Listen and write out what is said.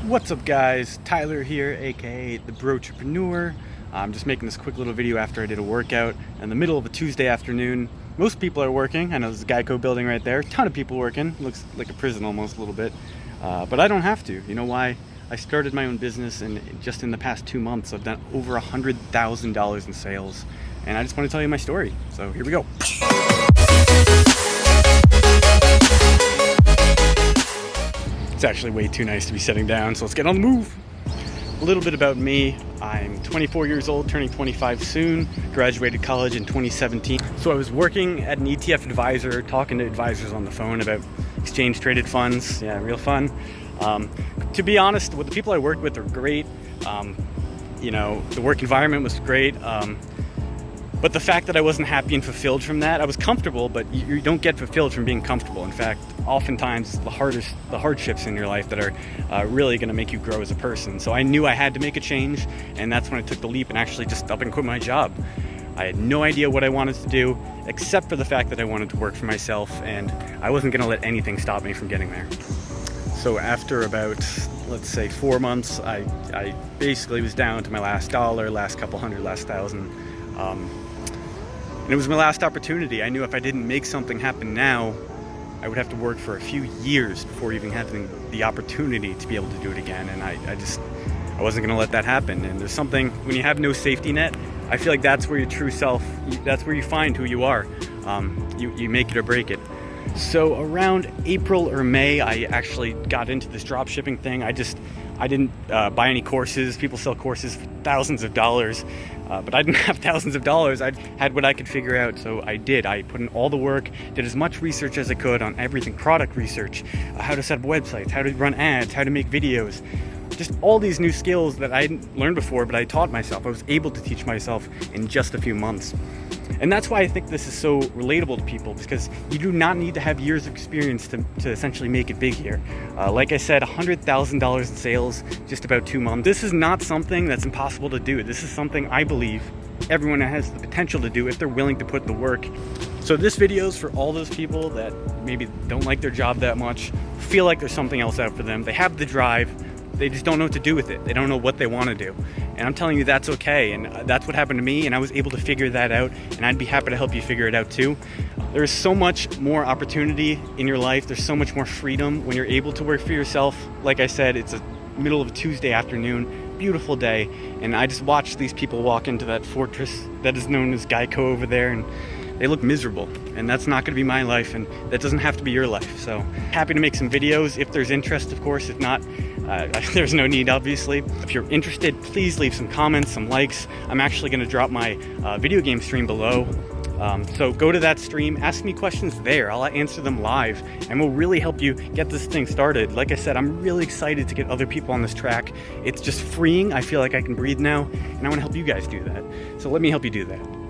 What's up guys, Tyler here, aka the Entrepreneurial. I'm just making this quick little video after I did a workout in the middle of a Tuesday afternoon. Most people are working. I know there's a Geico building right there, a ton of people working. Looks like a prison almost a little bit, but I don't have to. You know why? I started my own business, and just in the past 2 months I've done over $100,000 in sales, and I just want to tell you my story. So here we go. It's actually way too nice to be sitting down, so let's get on the move. A little bit about me. I'm 24 years old, turning 25 soon. Graduated college in 2017. So I was working at an ETF advisor, talking to advisors on the phone about exchange traded funds. Yeah, real fun. To be honest, the people I worked with are great. You know, the work environment was great. But the fact that I wasn't happy and fulfilled from that, I was comfortable, but you don't get fulfilled from being comfortable. In fact, oftentimes the hardships in your life that are really going to make you grow as a person. So I knew I had to make a change, and that's when I took the leap and actually just up and quit my job. I had no idea what I wanted to do, except for the fact that I wanted to work for myself, and I wasn't going to let anything stop me from getting there. So after about, let's say 4 months, I basically was down to my last dollar, last couple hundred, last thousand. And it was my last opportunity. I knew if I didn't make something happen now, I would have to work for a few years before even having the opportunity to be able to do it again. And I wasn't gonna let that happen. And there's something, when you have no safety net, I feel like that's where your true self, that's where you find who you are. You make it or break it. So around April or May, I actually got into this drop shipping thing. I didn't buy any courses. People sell courses for thousands of dollars, but I didn't have thousands of dollars. I had what I could figure out, so I did. I put in all the work, did as much research as I could on everything, product research, how to set up websites, how to run ads, how to make videos, just all these new skills that I hadn't learned before, but I taught myself. I was able to teach myself in just a few months. And that's why I think this is so relatable to people, because you do not need to have years of experience to essentially make it big here. Like I said, $100,000 in sales, just about 2 months. This is not something that's impossible to do. This is something I believe everyone has the potential to do if they're willing to put the work. So this video is for all those people that maybe don't like their job that much, feel like there's something else out for them. They have the drive, they just don't know what to do with it. They don't know what they want to do. And I'm telling you, that's okay. And that's what happened to me. And I was able to figure that out. And I'd be happy to help you figure it out too. There's so much more opportunity in your life. There's so much more freedom when you're able to work for yourself. Like I said, it's a middle of a Tuesday afternoon, beautiful day. And I just watched these people walk into that fortress that is known as Geico over there. And they look miserable, and that's not going to be my life, and that doesn't have to be your life. So happy to make some videos if there's interest, of course. If not, there's no need, obviously. If you're interested, please leave some comments, some likes. I'm actually going to drop my video game stream below. So go to that stream, ask me questions there. I'll answer them live, and we'll really help you get this thing started. Like I said, I'm really excited to get other people on this track. It's just freeing. I feel like I can breathe now, and I want to help you guys do that. So let me help you do that.